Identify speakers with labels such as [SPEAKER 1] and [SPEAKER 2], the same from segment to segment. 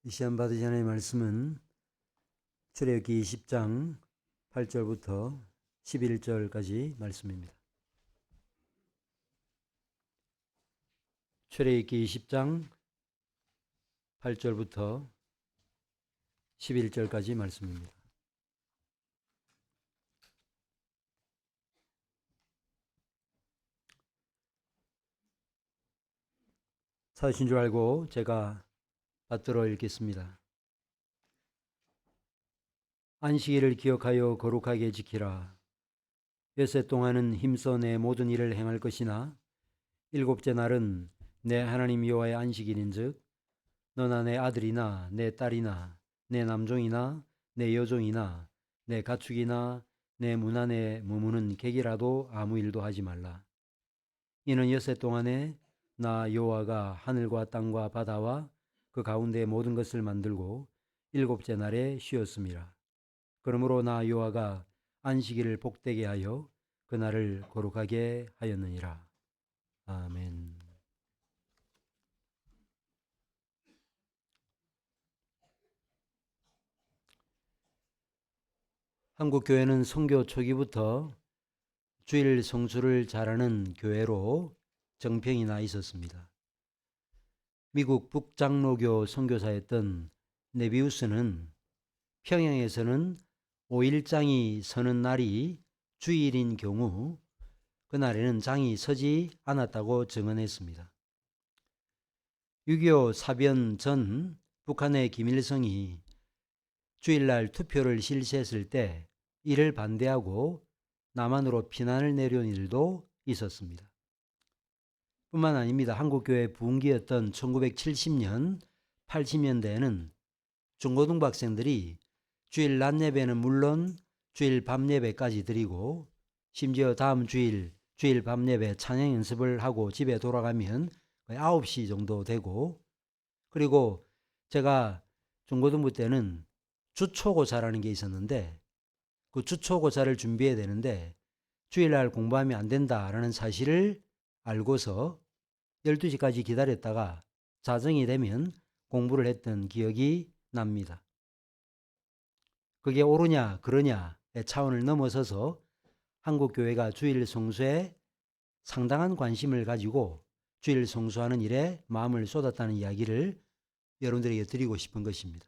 [SPEAKER 1] 이 시간 받으시 하나님의 말씀은 출애굽기 10장 8절부터 11절까지 말씀입니다. 출애굽기 10장 8절부터 11절까지 말씀입니다. 찾으신 줄 알고 제가 받들어 읽겠습니다. 안식일을 기억하여 거룩하게 지키라. 엿새 동안은 힘써 내 모든 일을 행할 것이나 일곱째 날은 내 하나님 여호와의 안식일인즉 너나 내 아들이나 내 딸이나 내 남종이나 내 여종이나 내 가축이나 내 문 안에 머무는 객이라도 아무 일도 하지 말라. 이는 엿새 동안에 나 여호와가 하늘과 땅과 바다와 그 가운데 모든 것을 만들고 일곱째 날에 쉬었음이라. 그러므로 나 여호와가 안식일을 복되게 하여 그날을 거룩하게 하였느니라. 아멘. 한국 교회는 선교 초기부터 주일 성수를 잘하는 교회로 정평이 나 있었습니다. 미국 북장로교 선교사였던 네비우스는 평양에서는 5일장이 서는 날이 주일인 경우 그날에는 장이 서지 않았다고 증언했습니다. 6.25 사변 전 북한의 김일성이 주일날 투표를 실시했을 때 이를 반대하고 남한으로 피난을 내려온 일도 있었습니다. 뿐만 아닙니다. 한국교회 부흥기였던 1970년, 80년대에는 중고등부 학생들이 주일 낮 예배는 물론 주일 밤 예배까지 드리고 심지어 다음 주일 밤 예배 찬양 연습을 하고 집에 돌아가면 거의 9시 정도 되고, 그리고 제가 중고등부 때는 주초고사라는 게 있었는데 그 주초고사를 준비해야 되는데 주일날 공부하면 안 된다라는 사실을 알고서 12시까지 기다렸다가 자정이 되면 공부를 했던 기억이 납니다. 그게 옳으냐 그러냐의 차원을 넘어서서 한국교회가 주일 성수에 상당한 관심을 가지고 주일 성수하는 일에 마음을 쏟았다는 이야기를 여러분들에게 드리고 싶은 것입니다.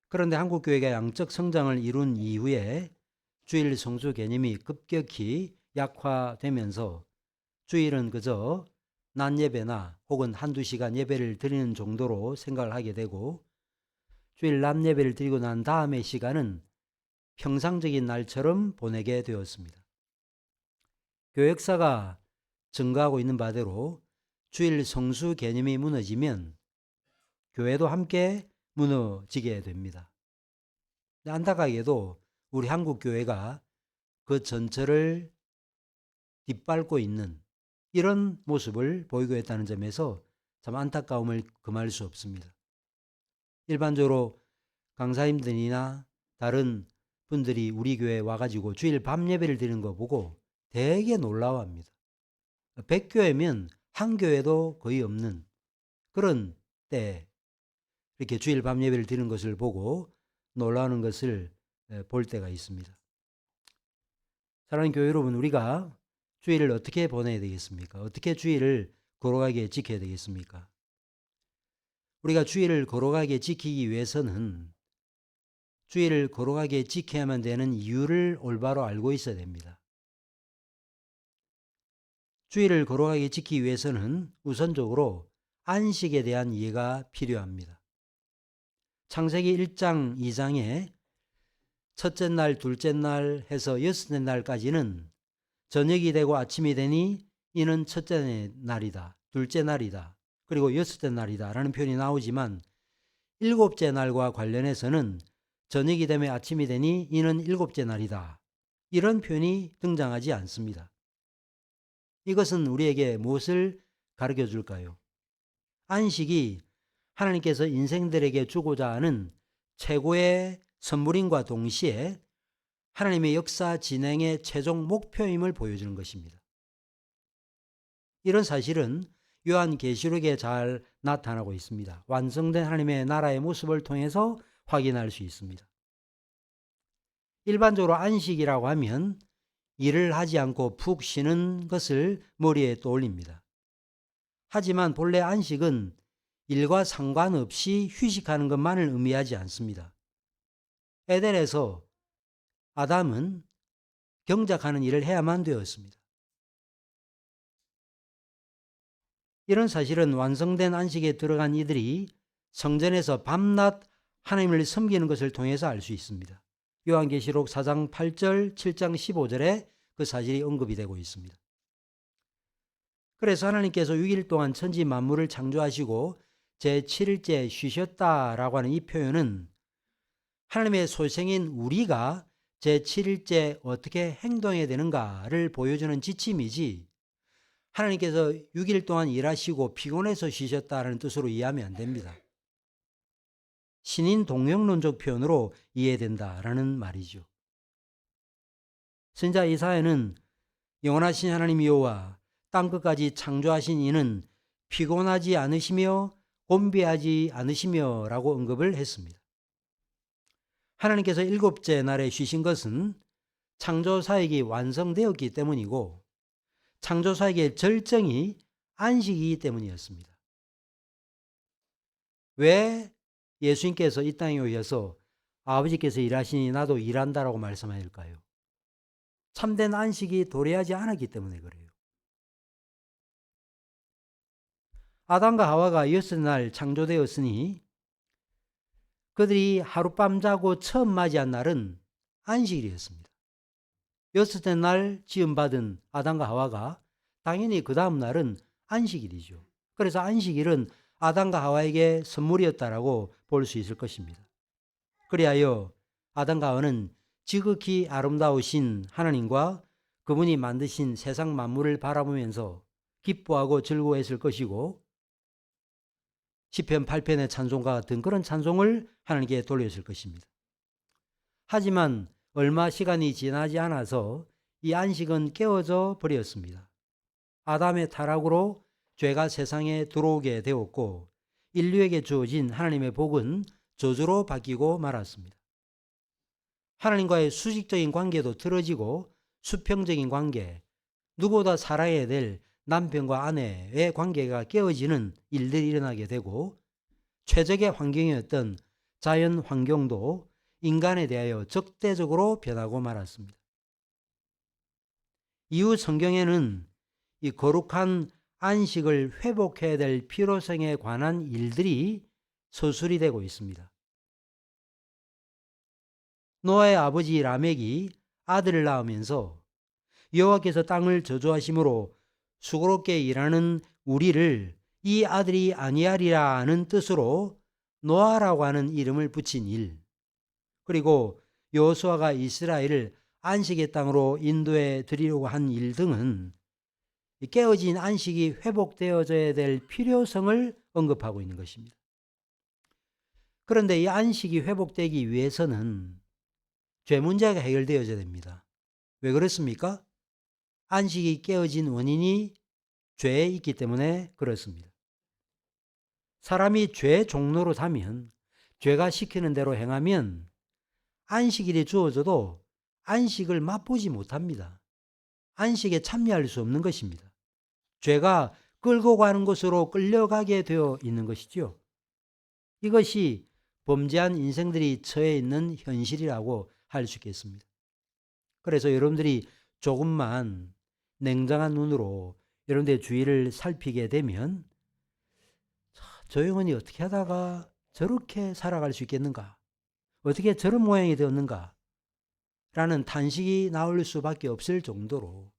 [SPEAKER 1] 그런데 한국교회가 양적 성장을 이룬 이후에 주일 성수 개념이 급격히 약화되면서 주일은 그저 낮 예배나 혹은 한두 시간 예배를 드리는 정도로 생각을 하게 되고, 주일 낮 예배를 드리고 난 다음의 시간은 평상적인 날처럼 보내게 되었습니다. 교회 역사가 증거하고 있는 바대로 주일 성수 개념이 무너지면 교회도 함께 무너지게 됩니다. 안타깝게도 우리 한국교회가 그 전철을 뒷밟고 있는 이런 모습을 보이고 있다는 점에서 참 안타까움을 금할 수 없습니다. 일반적으로 강사님들이나 다른 분들이 우리 교회에 와가지고 주일 밤 예배를 드리는 거 보고 되게 놀라워합니다. 100교회면 한 교회도 거의 없는 그런 때 이렇게 주일 밤 예배를 드리는 것을 보고 놀라는 것을 볼 때가 있습니다. 사랑하는 교회 여러분, 우리가 주일을 어떻게 보내야 되겠습니까? 어떻게 주일을 거룩하게 지켜야 되겠습니까? 우리가 주일을 거룩하게 지키기 위해서는 주일을 거룩하게 지켜야만 되는 이유를 올바로 알고 있어야 됩니다. 주일을 거룩하게 지키기 위해서는 우선적으로 안식에 대한 이해가 필요합니다. 창세기 1장 2장에 첫째 날, 둘째 날 해서 여섯째 날까지는 저녁이 되고 아침이 되니 이는 첫째 날이다, 둘째 날이다, 그리고 여섯째 날이다 라는 표현이 나오지만 일곱째 날과 관련해서는 저녁이 되면 아침이 되니 이는 일곱째 날이다, 이런 표현이 등장하지 않습니다. 이것은 우리에게 무엇을 가르쳐 줄까요? 안식이 하나님께서 인생들에게 주고자 하는 최고의 선물임과 동시에 하나님의 역사 진행의 최종 목표임을 보여주는 것입니다. 이런 사실은 요한계시록에 잘 나타나고 있습니다. 완성된 하나님의 나라의 모습을 통해서 확인할 수 있습니다. 일반적으로 안식이라고 하면 일을 하지 않고 푹 쉬는 것을 머리에 떠올립니다. 하지만 본래 안식은 일과 상관없이 휴식하는 것만을 의미하지 않습니다. 에덴에서 아담은 경작하는 일을 해야만 되었습니다. 이런 사실은 완성된 안식에 들어간 이들이 성전에서 밤낮 하나님을 섬기는 것을 통해서 알 수 있습니다. 요한계시록 4장 8절, 7장 15절에 그 사실이 언급이 되고 있습니다. 그래서 하나님께서 6일 동안 천지 만물을 창조하시고 제7일째 쉬셨다라고 하는 이 표현은 하나님의 소생인 우리가 제7일째 어떻게 행동해야 되는가를 보여주는 지침이지, 하나님께서 6일 동안 일하시고 피곤해서 쉬셨다라는 뜻으로 이해하면 안 됩니다. 신인 동영론적 표현으로 이해된다라는 말이죠. 선지자 이사야는 영원하신 하나님 여호와 땅끝까지 창조하신 이는 피곤하지 않으시며 곤비하지 않으시며 라고 언급을 했습니다. 하나님께서 일곱째 날에 쉬신 것은 창조사역이 완성되었기 때문이고 창조사역의 절정이 안식이기 때문이었습니다. 왜 예수님께서 이 땅에 오셔서 아버지께서 일하시니 나도 일한다라고 말씀하실까요? 참된 안식이 도래하지 않았기 때문에 그래요. 아담과 하와가 여섯 날 창조되었으니 그들이 하룻밤 자고 처음 맞이한 날은 안식일이었습니다. 여섯째 날 지음받은 아담과 하와가 당연히 그 다음 날은 안식일이죠. 그래서 안식일은 아담과 하와에게 선물이었다라고 볼 수 있을 것입니다. 그리하여 아담과 하와는 지극히 아름다우신 하나님과 그분이 만드신 세상 만물을 바라보면서 기뻐하고 즐거워했을 것이고 시편 8편의 찬송과 같은 그런 찬송을 하나님께 돌렸을 것입니다. 하지만 얼마 시간이 지나지 않아서 이 안식은 깨어져 버렸습니다. 아담의 타락으로 죄가 세상에 들어오게 되었고 인류에게 주어진 하나님의 복은 저주로 바뀌고 말았습니다. 하나님과의 수직적인 관계도 틀어지고 수평적인 관계, 누구보다 살아야 될 남편과 아내의 관계가 깨어지는 일들이 일어나게 되고 최적의 환경이었던 자연 환경도 인간에 대하여 적대적으로 변하고 말았습니다. 이후 성경에는 이 거룩한 안식을 회복해야 될 필요성에 관한 일들이 서술이 되고 있습니다. 노아의 아버지 라멕이 아들을 낳으면서 여호와께서 땅을 저주하심으로 수고롭게 일하는 우리를 이 아들이 아니하리라는 뜻으로 노아라고 하는 이름을 붙인 일, 그리고 여호수아가 이스라엘을 안식의 땅으로 인도해 드리려고 한 일 등은 깨어진 안식이 회복되어져야 될 필요성을 언급하고 있는 것입니다. 그런데 이 안식이 회복되기 위해서는 죄 문제가 해결되어져야 됩니다. 왜 그렇습니까? 안식이 깨어진 원인이 죄에 있기 때문에 그렇습니다. 사람이 죄 종로로 사면, 죄가 시키는 대로 행하면 안식일이 주어져도 안식을 맛보지 못합니다. 안식에 참여할 수 없는 것입니다. 죄가 끌고 가는 곳으로 끌려가게 되어 있는 것이죠. 이것이 범죄한 인생들이 처해 있는 현실이라고 할 수 있겠습니다. 그래서 여러분들이 조금만 냉정한 눈으로 여러분들의 주위를 살피게 되면 저 영혼이 어떻게 하다가 저렇게 살아갈 수 있겠는가? 어떻게 저런 모양이 되었는가? 라는 탄식이 나올 수밖에 없을 정도로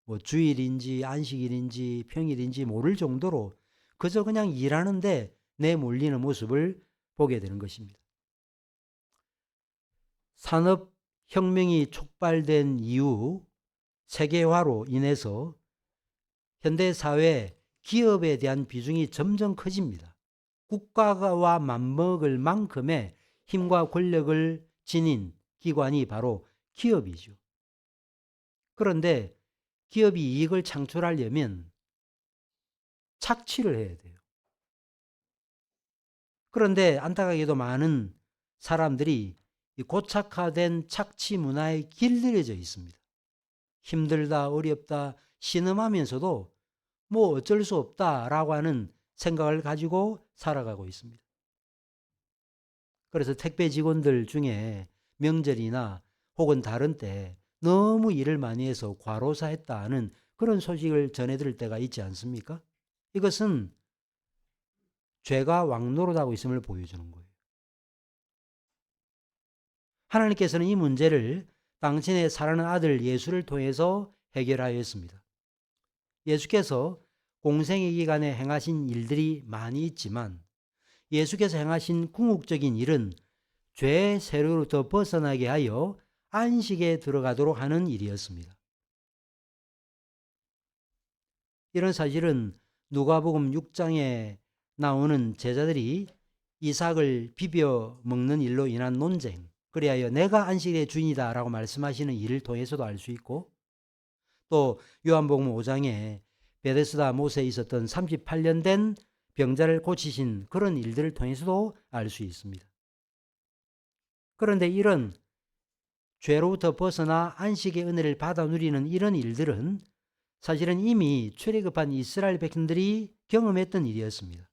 [SPEAKER 1] 뭐 주일인지 안식일인지 평일인지 모를 정도로 그저 그냥 일하는데 내몰리는 모습을 보게 되는 것입니다. 산업혁명이 촉발된 이후 세계화로 인해서 현대사회 기업에 대한 비중이 점점 커집니다. 국가와 맞먹을 만큼의 힘과 권력을 지닌 기관이 바로 기업이죠. 그런데 기업이 이익을 창출하려면 착취를 해야 돼요. 그런데 안타깝게도 많은 사람들이 이 고착화된 착취 문화에 길들여져 있습니다. 힘들다, 어렵다, 신음하면서도 뭐 어쩔 수 없다라고 하는 생각을 가지고 살아가고 있습니다. 그래서 택배 직원들 중에 명절이나 혹은 다른 때 너무 일을 많이 해서 과로사했다는 그런 소식을 전해 들을 때가 있지 않습니까? 이것은 죄가 왕노릇하고 있음을 보여주는 거예요. 하나님께서는 이 문제를 당신의 사랑하는 아들 예수를 통해서 해결하였습니다. 예수께서 공생의 기간에 행하신 일들이 많이 있지만 예수께서 행하신 궁극적인 일은 죄의 세로로부터 벗어나게 하여 안식에 들어가도록 하는 일이었습니다. 이런 사실은 누가복음 6장에 나오는 제자들이 이삭을 비벼 먹는 일로 인한 논쟁, 그리하여 내가 안식의 주인이다 라고 말씀하시는 일을 통해서도 알 수 있고, 또 요한복음 5장에 베데스다 못에 있었던 38년 된 병자를 고치신 그런 일들을 통해서도 알 수 있습니다. 그런데 이런 죄로부터 벗어나 안식의 은혜를 받아 누리는 이런 일들은 사실은 이미 출애굽한 이스라엘 백성들이 경험했던 일이었습니다.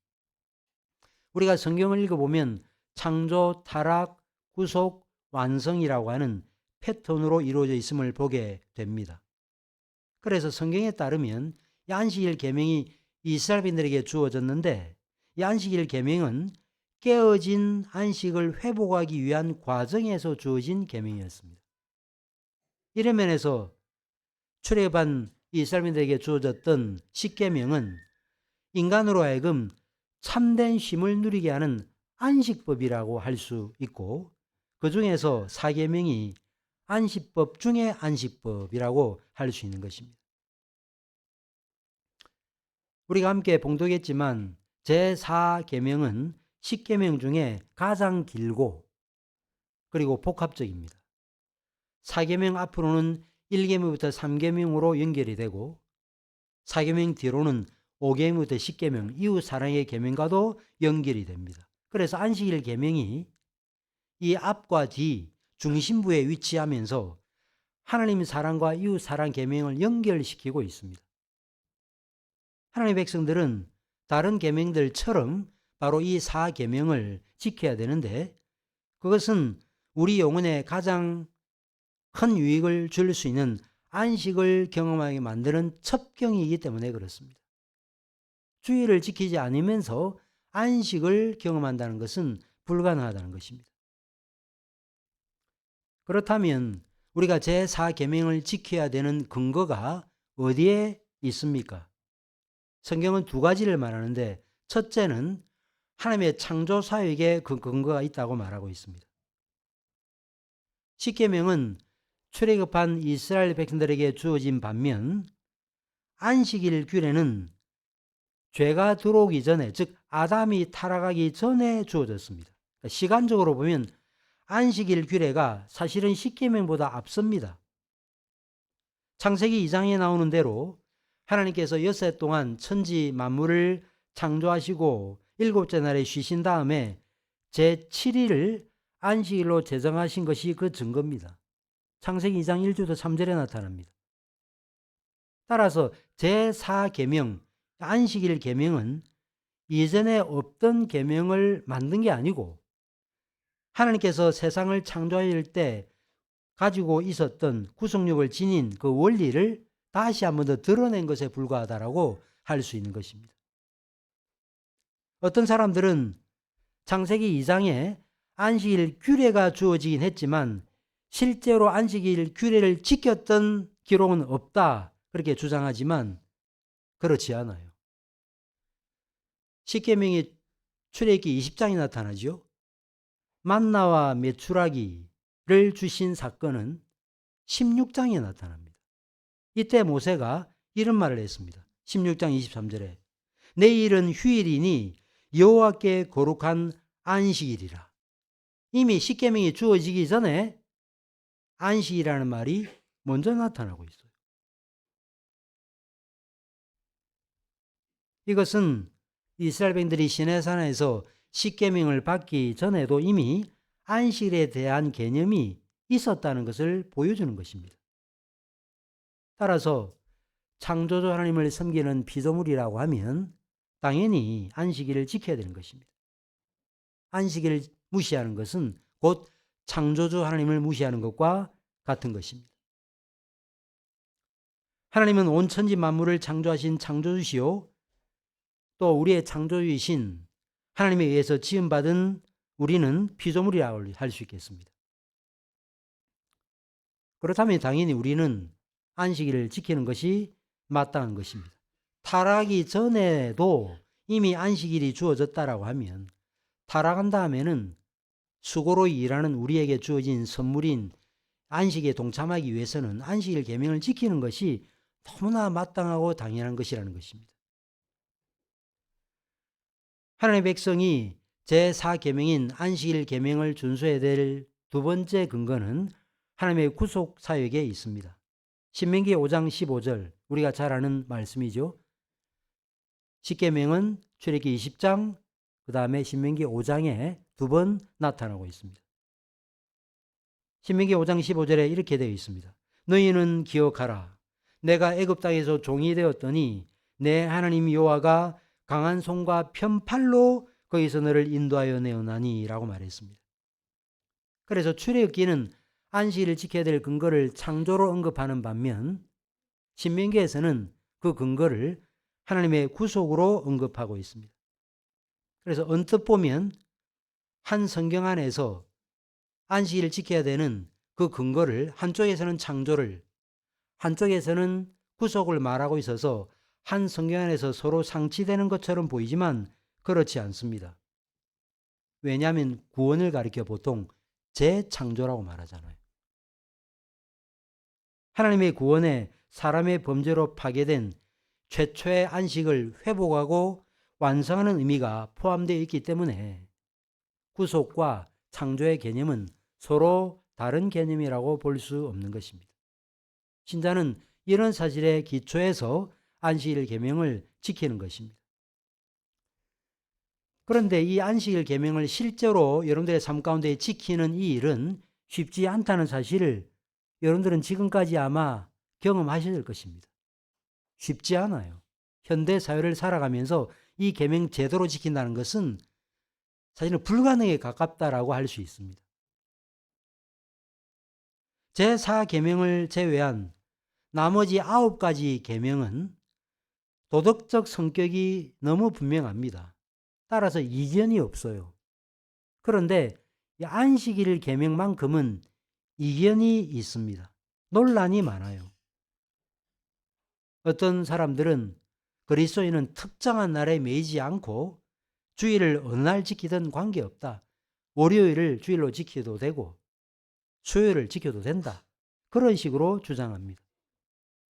[SPEAKER 1] 우리가 성경을 읽어보면 창조, 타락, 구속, 완성이라고 하는 패턴으로 이루어져 있음을 보게 됩니다. 그래서 성경에 따르면 이 안식일 계명이 이스라엘인들에게 주어졌는데 이 안식일 계명은 깨어진 안식을 회복하기 위한 과정에서 주어진 계명이었습니다. 이런 면에서 출애굽한 이스라엘인들에게 주어졌던 십계명은 인간으로 하여금 참된 쉼을 누리게 하는 안식법이라고 할 수 있고, 그 중에서 사계명이 안식법 중에 안식법이라고 할 수 있는 것입니다. 우리가 함께 봉독했지만 제4계명은 10계명 중에 가장 길고 그리고 복합적입니다. 4계명 앞으로는 1계명부터 3계명으로 연결이 되고 4계명 뒤로는 5계명부터 10계명 이웃 사랑의 계명과도 연결이 됩니다. 그래서 안식일 계명이 이 앞과 뒤 중심부에 위치하면서 하나님 사랑과 이웃 사랑 계명을 연결시키고 있습니다. 하나님의 백성들은 다른 계명들처럼 바로 이 4계명을 지켜야 되는데 그것은 우리 영혼에 가장 큰 유익을 줄 수 있는 안식을 경험하게 만드는 첩경이기 때문에 그렇습니다. 주의를 지키지 않으면서 안식을 경험한다는 것은 불가능하다는 것입니다. 그렇다면 우리가 제4계명을 지켜야 되는 근거가 어디에 있습니까? 성경은 두 가지를 말하는데 첫째는 하나님의 창조 사역에 그 근거가 있다고 말하고 있습니다. 십계명은 출애굽한 이스라엘 백성들에게 주어진 반면 안식일 규례는 죄가 들어오기 전에, 즉 아담이 타락하기 전에 주어졌습니다. 그러니까 시간적으로 보면 안식일 규례가 사실은 십계명보다 앞섭니다. 창세기 2장에 나오는 대로 하나님께서 엿새 동안 천지 만물을 창조하시고 일곱째 날에 쉬신 다음에 제7일을 안식일로 제정하신 것이 그 증거입니다. 창세기 2장 1절부터 3절에 나타납니다. 따라서 제4계명, 안식일 계명은 이전에 없던 계명을 만든 게 아니고 하나님께서 세상을 창조할 때 가지고 있었던 구속력을 지닌 그 원리를 다시 한 번 더 드러낸 것에 불과하다라고 할 수 있는 것입니다. 어떤 사람들은 창세기 2장에 안식일 규례가 주어지긴 했지만 실제로 안식일 규례를 지켰던 기록은 없다 그렇게 주장하지만 그렇지 않아요. 십계명이 출애굽기 20장에 나타나죠. 만나와 메추라기를 주신 사건은 16장에 나타납니다. 이때 모세가 이런 말을 했습니다. 16장 23절에 내일은 휴일이니 여호와께 거룩한 안식일이라. 이미 십계명이 주어지기 전에 안식이라는 말이 먼저 나타나고 있어요. 이것은 이스라엘 백성들이 시내산에서 십계명을 받기 전에도 이미 안식일에 대한 개념이 있었다는 것을 보여주는 것입니다. 따라서 창조주 하나님을 섬기는 피조물이라고 하면 당연히 안식일을 지켜야 되는 것입니다. 안식일을 무시하는 것은 곧 창조주 하나님을 무시하는 것과 같은 것입니다. 하나님은 온 천지 만물을 창조하신 창조주시요 또 우리의 창조주이신 하나님에 의해서 지음받은 우리는 피조물이라고 할 수 있겠습니다. 그렇다면 당연히 우리는 안식일을 지키는 것이 마땅한 것입니다. 타락하기 전에도 이미 안식일이 주어졌다라고 하면 타락한 다음에는 수고로 일하는 우리에게 주어진 선물인 안식에 동참하기 위해서는 안식일 계명을 지키는 것이 너무나 마땅하고 당연한 것이라는 것입니다. 하나님의 백성이 제4계명인 안식일 계명을 준수해야 될 두 번째 근거는 하나님의 구속 사역에 있습니다. 신명기 5장 15절 우리가 잘 아는 말씀이죠. 십계명은 출애굽기 20장 그 다음에 신명기 5장에 두 번 나타나고 있습니다. 신명기 5장 15절에 이렇게 되어 있습니다. 너희는 기억하라. 내가 애굽 땅에서 종이 되었더니 내 하나님 여호와가 강한 손과 편팔로 거기서 너를 인도하여 내어나니 라고 말했습니다. 그래서 출애굽기는 안식일을 지켜야 될 근거를 창조로 언급하는 반면 신명기에서는 그 근거를 하나님의 구속으로 언급하고 있습니다. 그래서 언뜻 보면 한 성경 안에서 안식일을 지켜야 되는 그 근거를 한쪽에서는 창조를 한쪽에서는 구속을 말하고 있어서 한 성경 안에서 서로 상치되는 것처럼 보이지만 그렇지 않습니다. 왜냐하면 구원을 가리켜 보통 재창조라고 말하잖아요. 하나님의 구원에 사람의 범죄로 파괴된 최초의 안식을 회복하고 완성하는 의미가 포함되어 있기 때문에 구속과 창조의 개념은 서로 다른 개념이라고 볼 수 없는 것입니다. 신자는 이런 사실에 기초해서 안식일 계명을 지키는 것입니다. 그런데 이 안식일 계명을 실제로 여러분들의 삶 가운데 지키는 이 일은 쉽지 않다는 사실을 여러분들은 지금까지 아마 경험하실 것입니다. 쉽지 않아요. 현대 사회를 살아가면서 이 계명 제대로 지킨다는 것은 사실은 불가능에 가깝다라고 할 수 있습니다. 제4계명을 제외한 나머지 9가지 계명은 도덕적 성격이 너무 분명합니다. 따라서 이견이 없어요. 그런데 안식일 계명만큼은 이견이 있습니다. 논란이 많아요. 어떤 사람들은 그리스도인은 특정한 날에 매이지 않고 주일을 어느 날 지키든 관계없다. 월요일을 주일로 지켜도 되고 수요일을 지켜도 된다. 그런 식으로 주장합니다.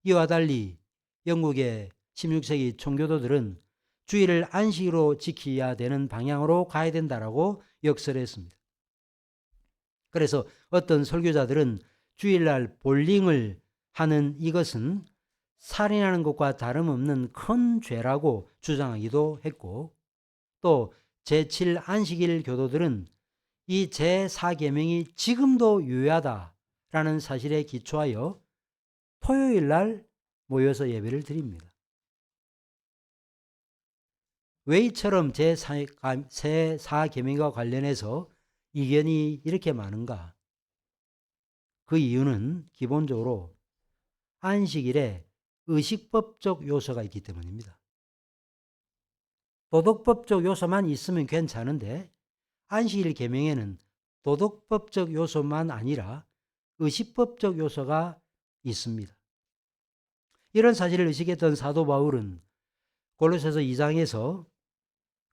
[SPEAKER 1] 이와 달리 영국의 16세기 청교도들은 주일을 안식으로 지켜야 되는 방향으로 가야 된다라고 역설했습니다. 그래서 어떤 설교자들은 주일날 볼링을 하는 이것은 살인하는 것과 다름없는 큰 죄라고 주장하기도 했고 또 제7 안식일 교도들은 이 제4계명이 지금도 유효하다라는 사실에 기초하여 토요일날 모여서 예배를 드립니다. 왜 이처럼 제4계명과 관련해서 이견이 이렇게 많은가? 그 이유는 기본적으로 안식일에 의식법적 요소가 있기 때문입니다. 도덕법적 요소만 있으면 괜찮은데 안식일 계명에는 도덕법적 요소만 아니라 의식법적 요소가 있습니다. 이런 사실을 의식했던 사도 바울은 골로새서 2장에서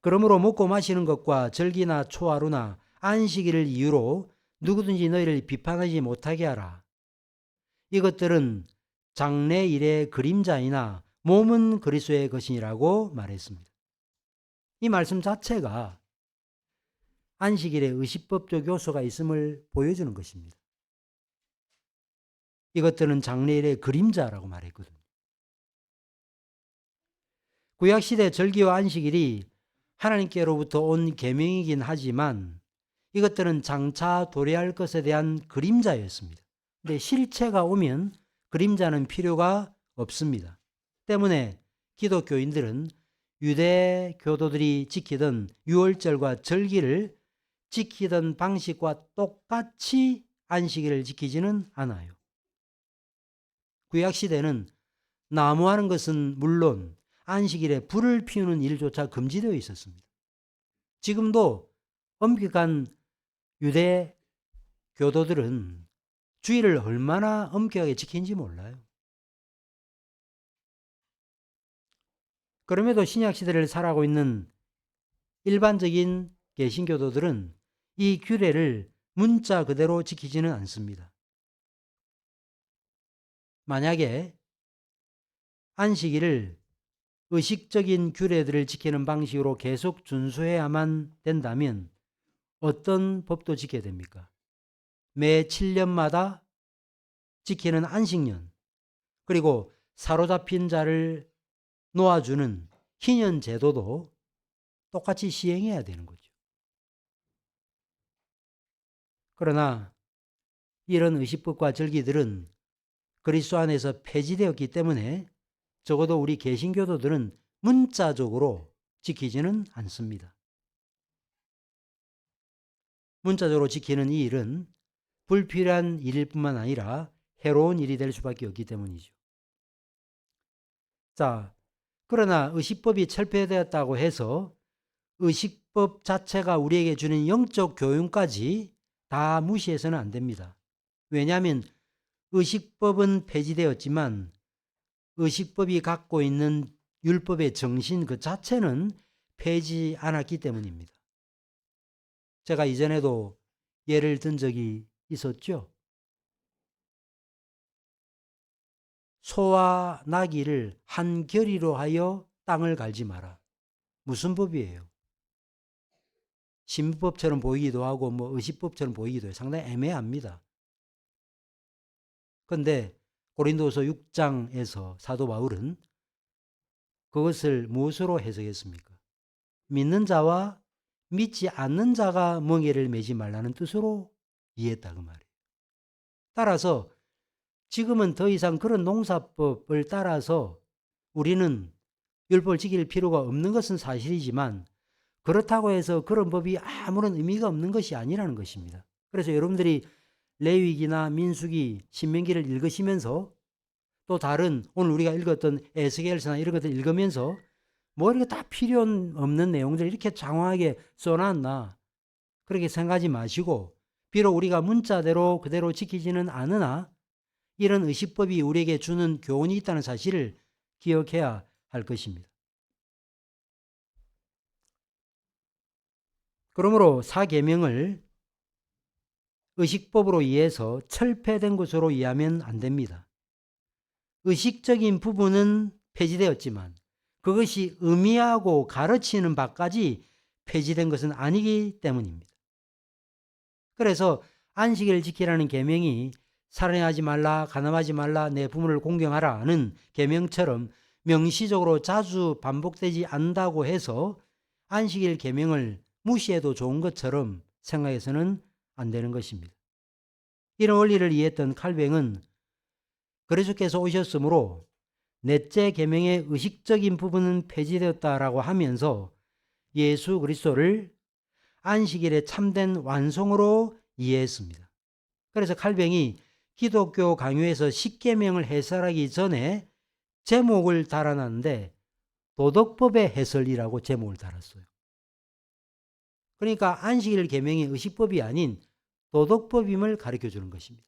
[SPEAKER 1] 그러므로 먹고 마시는 것과 절기나 초하루나 안식일을 이유로 누구든지 너희를 비판하지 못하게 하라. 이것들은 장래일의 그림자이나 몸은 그리스도의 것이라고 말했습니다. 이 말씀 자체가 안식일에 의식법적 요소가 있음을 보여주는 것입니다. 이것들은 장래일의 그림자라고 말했거든요. 구약시대 절기와 안식일이 하나님께로부터 온 계명이긴 하지만 이것들은 장차 도래할 것에 대한 그림자였습니다. 근데 실체가 오면 그림자는 필요가 없습니다. 때문에 기독교인들은 유대 교도들이 지키던 유월절과 절기를 지키던 방식과 똑같이 안식일을 지키지는 않아요. 구약시대는 나무하는 것은 물론 안식일에 불을 피우는 일조차 금지되어 있었습니다. 지금도 엄격한 유대 교도들은 주의를 얼마나 엄격하게 지키는지 몰라요. 그럼에도 신약시대를 살아가고 있는 일반적인 개신교도들은 이 규례를 문자 그대로 지키지는 않습니다. 만약에 안식일을 의식적인 규례들을 지키는 방식으로 계속 준수해야만 된다면 어떤 법도 지켜야 됩니까? 매 7년마다 지키는 안식년, 그리고 사로잡힌 자를 놓아주는 희년 제도도 똑같이 시행해야 되는 거죠. 그러나 이런 의식법과 절기들은 그리스도 안에서 폐지되었기 때문에 적어도 우리 개신교도들은 문자적으로 지키지는 않습니다. 문자적으로 지키는 이 일은 불필요한 일일 뿐만 아니라 해로운 일이 될 수밖에 없기 때문이죠. 자, 그러나 의식법이 철폐되었다고 해서 의식법 자체가 우리에게 주는 영적 교훈까지 다 무시해서는 안 됩니다. 왜냐하면 의식법은 폐지되었지만 의식법이 갖고 있는 율법의 정신 그 자체는 폐지 않았기 때문입니다. 제가 이전에도 예를 든 적이 있었죠. 소와 나귀를 한 결의로 하여 땅을 갈지 마라. 무슨 법이에요? 신법처럼 보이기도 하고 의식법처럼 보이기도 해요. 상당히 애매합니다. 그런데 고린도서 6장에서 사도 바울은 그것을 무엇으로 해석했습니까? 믿는 자와 믿지 않는 자가 멍에를 매지 말라는 뜻으로 이해했다 그 말이에요. 따라서 지금은 더 이상 그런 농사법을 따라서 우리는 율법을 지킬 필요가 없는 것은 사실이지만 그렇다고 해서 그런 법이 아무런 의미가 없는 것이 아니라는 것입니다. 그래서 여러분들이 레위기나 민수기, 신명기를 읽으시면서 또 다른 오늘 우리가 읽었던 에스겔서나 이런 것들 읽으면서 뭐 이렇게 다 필요 없는 내용들 이렇게 장황하게 써놨나 그렇게 생각하지 마시고 비록 우리가 문자대로 그대로 지키지는 않으나 이런 의식법이 우리에게 주는 교훈이 있다는 사실을 기억해야 할 것입니다. 그러므로 사계명을 의식법으로 이해해서 철폐된 것으로 이해하면 안 됩니다. 의식적인 부분은 폐지되었지만 그것이 의미하고 가르치는 바까지 폐지된 것은 아니기 때문입니다. 그래서 안식일을 지키라는 계명이 살인하지 말라, 간음하지 말라, 내 부모를 공경하라는 계명처럼 명시적으로 자주 반복되지 않는다고 해서 안식일 계명을 무시해도 좋은 것처럼 생각해서는 안 되는 것입니다. 이런 원리를 이해했던 칼뱅은 그리스도께서 오셨으므로 넷째 계명의 의식적인 부분은 폐지되었다라고 하면서 예수 그리스도를 안식일의 참된 완성으로 이해했습니다. 그래서 칼뱅이 기독교 강요에서 십계명을 해설하기 전에 제목을 달아놨는데 도덕법의 해설이라고 제목을 달았어요. 그러니까 안식일 계명이 의식법이 아닌 도덕법임을 가르쳐주는 것입니다.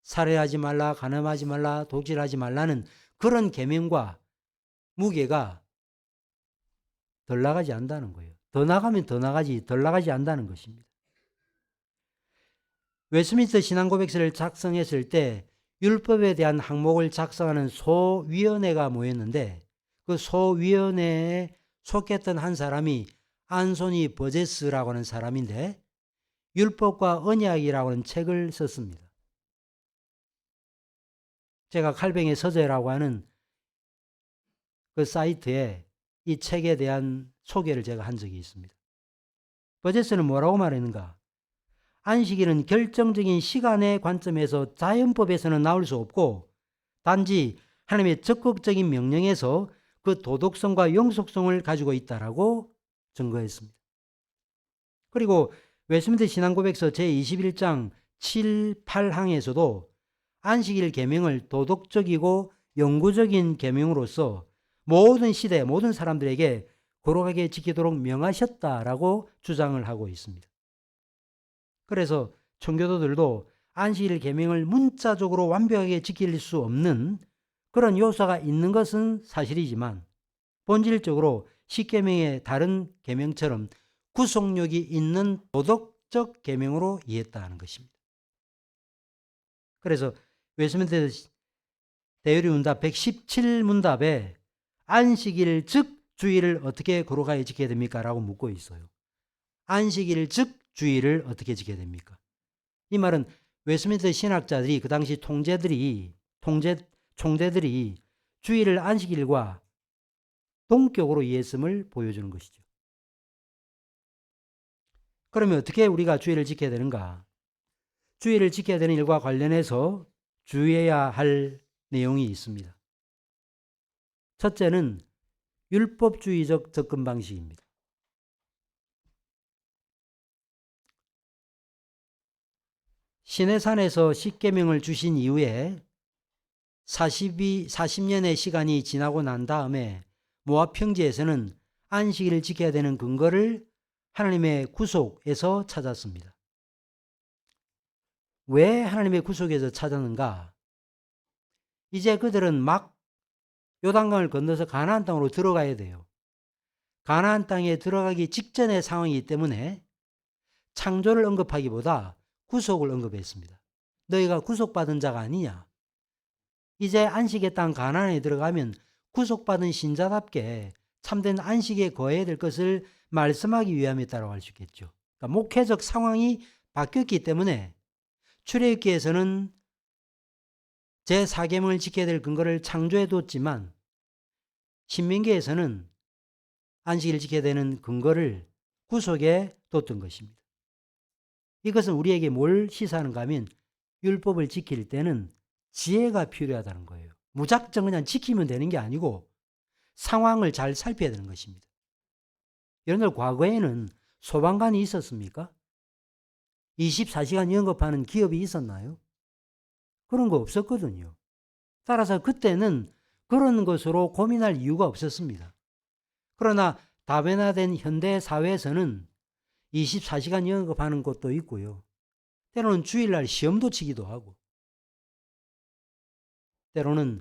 [SPEAKER 1] 살해하지 말라, 간음하지 말라, 독질하지 말라는 그런 계명과 무게가 덜 나가지 않는다는 거예요. 더 나가면 더 나가지 덜 나가지 않는다는 것입니다. 웨스트민스터 신앙고백서를 작성했을 때 율법에 대한 항목을 작성하는 소위원회가 모였는데 그 소위원회에 속했던 한 사람이 안소니 버제스라고 하는 사람인데 율법과 언약이라고 하는 책을 썼습니다. 제가 칼뱅의 서재라고 하는 그 사이트에 이 책에 대한 소개를 제가 한 적이 있습니다. 버제스는 뭐라고 말했는가? 안식일은 결정적인 시간의 관점에서 자연법에서는 나올 수 없고 단지 하나님의 적극적인 명령에서 그 도덕성과 영속성을 가지고 있다라고 증거했습니다. 그리고 웨스민스터 신앙고백서 제21장 7, 8항에서도 안식일 계명을 도덕적이고 영구적인 계명으로서 모든 시대, 모든 사람들에게 거룩하게 지키도록 명하셨다라고 주장을 하고 있습니다. 그래서 청교도들도 안식일 계명을 문자적으로 완벽하게 지킬 수 없는 그런 요소가 있는 것은 사실이지만 본질적으로 십계명의 다른 계명처럼 구속력이 있는 도덕적 계명으로 이해했다는 것입니다. 그래서 웨스민스터 대유리 문답 117문답에 안식일 즉 주일을 어떻게 거룩하게 지켜야 됩니까? 라고 묻고 있어요. 안식일 즉 주일을 어떻게 지켜야 됩니까? 이 말은 웨스민스터 신학자들이 그 당시 총재들이 주일을 안식일과 동격으로 이해했음을 보여주는 것이죠. 그러면 어떻게 우리가 주일을 지켜야 되는가? 주일을 지켜야 되는 일과 관련해서 주의해야 할 내용이 있습니다. 첫째는 율법주의적 접근 방식입니다. 시내산에서 십계명을 주신 이후에 40년의 시간이 지나고 난 다음에 모압 평지에서는 안식일을 지켜야 되는 근거를 하나님의 구속에서 찾았습니다. 왜 하나님의 구속에서 찾았는가? 이제 그들은 막 요단강을 건너서 가나안 땅으로 들어가야 돼요. 가나안 땅에 들어가기 직전의 상황이기 때문에 창조를 언급하기보다 구속을 언급했습니다. 너희가 구속받은 자가 아니냐? 이제 안식의 땅 가나안에 들어가면 구속받은 신자답게 참된 안식에 거해야 될 것을 말씀하기 위함이었다고 할 수 있겠죠. 그러니까 목회적 상황이 바뀌었기 때문에 출애굽기에서는 제4계명을 지켜야 될 근거를 창조해 뒀지만 신명기에서는 안식일을 지켜야 되는 근거를 구속에 뒀던 것입니다. 이것은 우리에게 뭘 시사하는가 하면 율법을 지킬 때는 지혜가 필요하다는 거예요. 무작정 그냥 지키면 되는 게 아니고 상황을 잘 살펴야 되는 것입니다. 여러분들 과거에는 소방관이 있었습니까? 24시간 영업하는 기업이 있었나요? 그런 거 없었거든요. 따라서 그때는 그런 것으로 고민할 이유가 없었습니다. 그러나 다변화된 현대 사회에서는 24시간 영업하는 곳도 있고요. 때로는 주일날 시험도 치기도 하고 때로는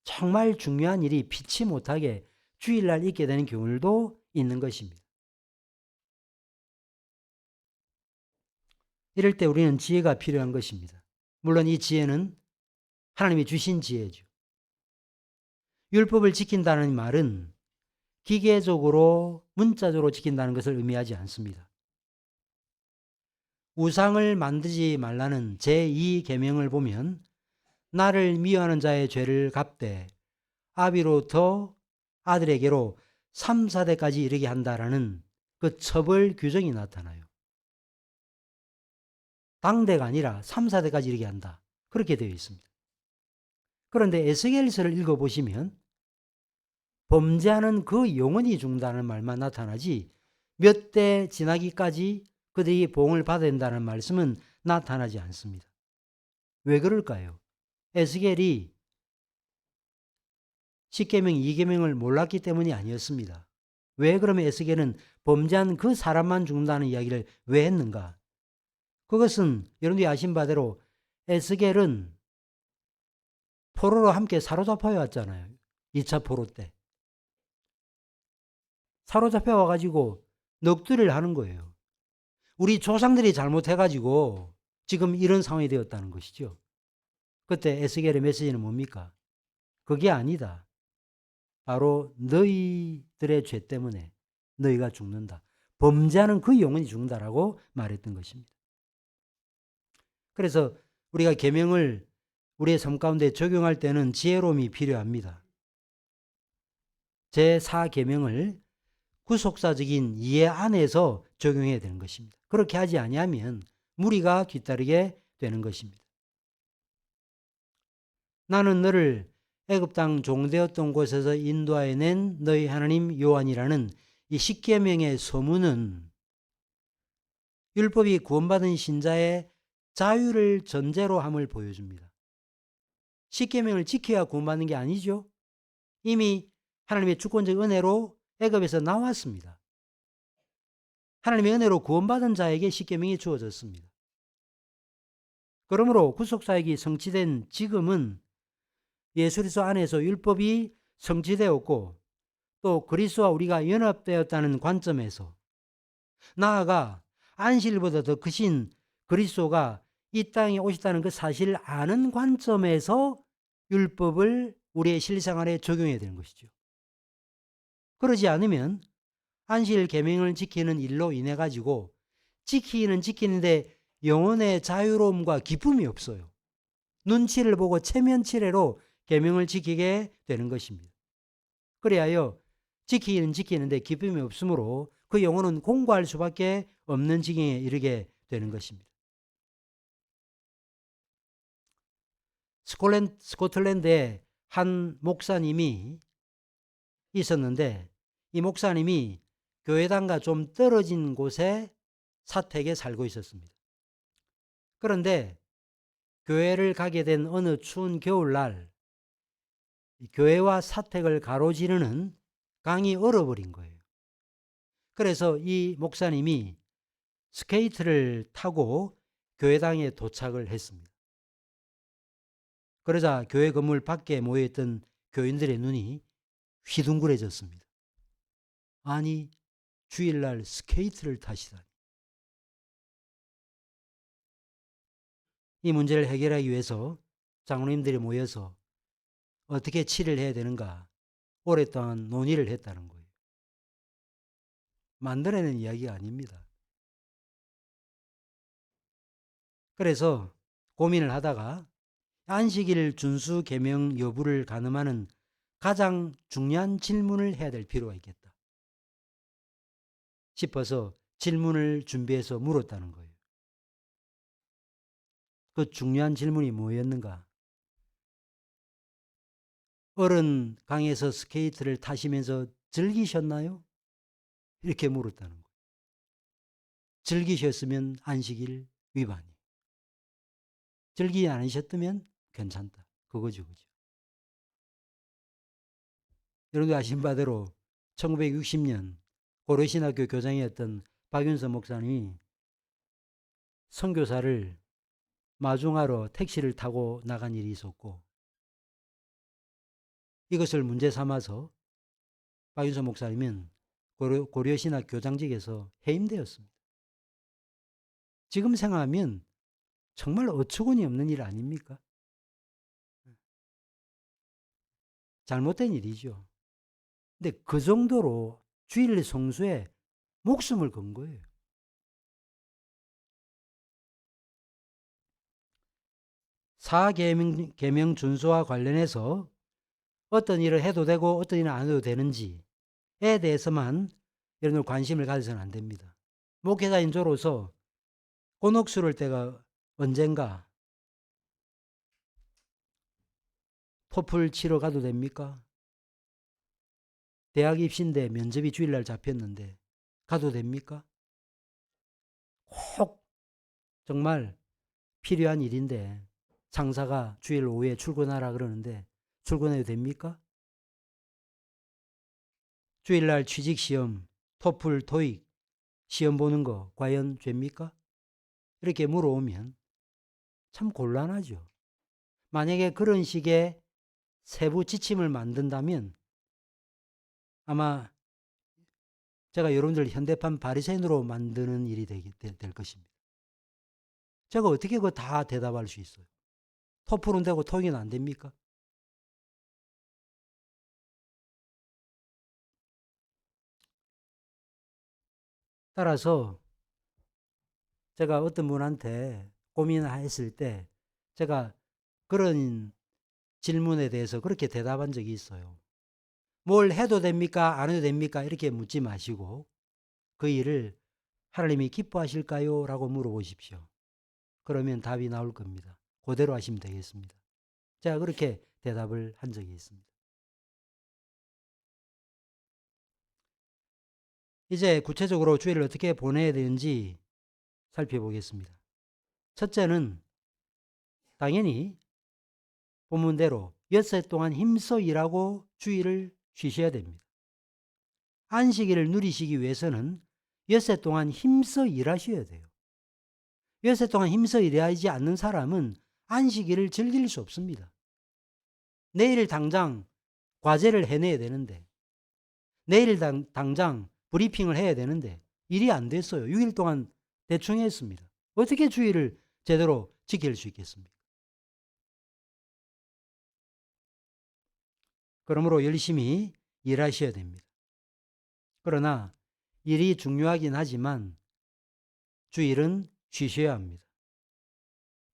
[SPEAKER 1] 정말 중요한 일이 피치 못하게 주일날 있게 되는 경우도 있는 것입니다. 이럴 때 우리는 지혜가 필요한 것입니다. 물론 이 지혜는 하나님이 주신 지혜죠. 율법을 지킨다는 말은 기계적으로 문자적으로 지킨다는 것을 의미하지 않습니다. 우상을 만들지 말라는 제2계명을 보면 나를 미워하는 자의 죄를 갚되 아비로부터 아들에게로 3, 4대까지 이르게 한다라는 그 처벌 규정이 나타나요. 당대가 아니라 3, 4대까지 이르게 한다. 그렇게 되어 있습니다. 그런데 에스겔서를 읽어보시면 범죄하는 그 영혼이 죽는다는 말만 나타나지 몇 대 지나기까지 그들이 보응을 받아야 된다는 말씀은 나타나지 않습니다. 왜 그럴까요? 에스겔이 10계명, 2계명을 몰랐기 때문이 아니었습니다. 왜 그러면 에스겔은 범죄한 그 사람만 죽는다는 이야기를 왜 했는가? 그것은 여러분들이 아신 바대로 에스겔은 포로로 함께 사로잡혀 왔잖아요. 2차 포로 때. 사로잡혀 와가지고 넋두리를 하는 거예요. 우리 조상들이 잘못해가지고 지금 이런 상황이 되었다는 것이죠. 그때 에스겔의 메시지는 뭡니까? 그게 아니다. 바로 너희들의 죄 때문에 너희가 죽는다. 범죄하는 그 영혼이 죽는다라고 말했던 것입니다. 그래서 우리가 계명을 우리의 삶 가운데 적용할 때는 지혜로움이 필요합니다. 제4계명을 구속사적인 이해 안에서 적용해야 되는 것입니다. 그렇게 하지 아니하면 무리가 뒤따르게 되는 것입니다. 나는 너를 애굽 땅 종되었던 곳에서 인도하여 낸 너희 하나님 여호와니라는 이 십계명의 서문은 율법이 구원받은 신자의 자유를 전제로 함을 보여줍니다. 십계명을 지켜야 구원받는 게 아니죠. 이미 하나님의 주권적 은혜로 애굽에서 나왔습니다. 하나님의 은혜로 구원받은 자에게 십계명이 주어졌습니다. 그러므로 구속사역이 성취된 지금은 예수 그리스도 안에서 율법이 성취되었고 또 그리스도와 우리가 연합되었다는 관점에서 나아가 안식일보다 더 크신 그리스도가 이 땅에 오셨다는 그 사실을 아는 관점에서 율법을 우리의 실생활에 적용해야 되는 것이죠. 그러지 않으면 안식일 계명을 지키는 일로 인해 가지고 지키는 지키는데 영혼의 자유로움과 기쁨이 없어요. 눈치를 보고 체면치레로 계명을 지키게 되는 것입니다. 그리하여 지키는 지키는데 기쁨이 없으므로 그 영혼은 공고할 수밖에 없는 지경에 이르게 되는 것입니다. 스코틀랜드에 한 목사님이 있었는데 이 목사님이 교회당과 좀 떨어진 곳에 사택에 살고 있었습니다. 그런데 교회를 가게 된 어느 추운 겨울날 교회와 사택을 가로지르는 강이 얼어버린 거예요. 그래서 이 목사님이 스케이트를 타고 교회당에 도착을 했습니다. 그러자 교회 건물 밖에 모여있던 교인들의 눈이 휘둥그레졌습니다. 아니, 주일날 스케이트를 타시다니. 이 문제를 해결하기 위해서 장로님들이 모여서 어떻게 치료를 해야 되는가 오랫동안 논의를 했다는 거예요. 만들어낸 이야기가 아닙니다. 그래서 고민을 하다가 안식일 준수 계명 여부를 가늠하는 가장 중요한 질문을 해야 될 필요가 있겠다 싶어서 질문을 준비해서 물었다는 거예요. 그 중요한 질문이 뭐였는가? 어른 강에서 스케이트를 타시면서 즐기셨나요? 이렇게 물었다는 거예요. 즐기셨으면 안식일 위반이. 즐기지 않으셨다면 괜찮다. 그거죠. 그죠? 여러분들 아신 바대로 1960년 고려신학교 교장이었던 박윤서 목사님이 선교사를 마중하러 택시를 타고 나간 일이 있었고 이것을 문제 삼아서 박윤서 목사님은 고려신학 교장직에서 해임되었습니다. 지금 생각하면 정말 어처구니 없는 일 아닙니까? 잘못된 일이죠. 근데 그 정도로 주일 성수에 목숨을 건 거예요. 사계명 준수와 관련해서 어떤 일을 해도 되고 어떤 일을 안 해도 되는지에 대해서만 여러분들 관심을 가져서는 안 됩니다. 목회자인 저로서 곤혹스러울 때가 언젠가 토플 치러 가도 됩니까? 대학 입시인데 면접이 주일날 잡혔는데 가도 됩니까? 꼭 정말 필요한 일인데 상사가 주일 오후에 출근하라 그러는데 출근해도 됩니까? 주일날 취직시험, 토플, 토익 시험 보는 거 과연 죄입니까? 이렇게 물어오면 참 곤란하죠. 만약에 그런 식의 세부 지침을 만든다면 아마 제가 여러분들 현대판 바리새인으로 만드는 일이 될 것입니다. 제가 어떻게 그거 다 대답할 수 있어요? 토플은 되고 토익은 안 됩니까? 따라서 제가 어떤 분한테 고민했을 때 제가 그런 질문에 대해서 그렇게 대답한 적이 있어요. 뭘 해도 됩니까? 안 해도 됩니까? 이렇게 묻지 마시고 그 일을 하나님이 기뻐하실까요? 라고 물어보십시오. 그러면 답이 나올 겁니다. 그대로 하시면 되겠습니다. 제가 그렇게 대답을 한 적이 있습니다. 이제 구체적으로 주일을 어떻게 보내야 되는지 살펴보겠습니다. 첫째는 당연히 본문대로 엿새 동안 힘써 일하고 주일을 쉬셔야 됩니다. 안식일을 누리시기 위해서는 엿새 동안 힘써 일하셔야 돼요. 엿새 동안 힘써 일하지 않는 사람은 안식일을 즐길 수 없습니다. 내일 당장 과제를 해내야 되는데, 내일 당장 브리핑을 해야 되는데 일이 안 됐어요. 6일 동안 대충 했습니다. 어떻게 주일을 제대로 지킬 수 있겠습니까? 그러므로 열심히 일하셔야 됩니다. 그러나 일이 중요하긴 하지만 주일은 쉬셔야 합니다.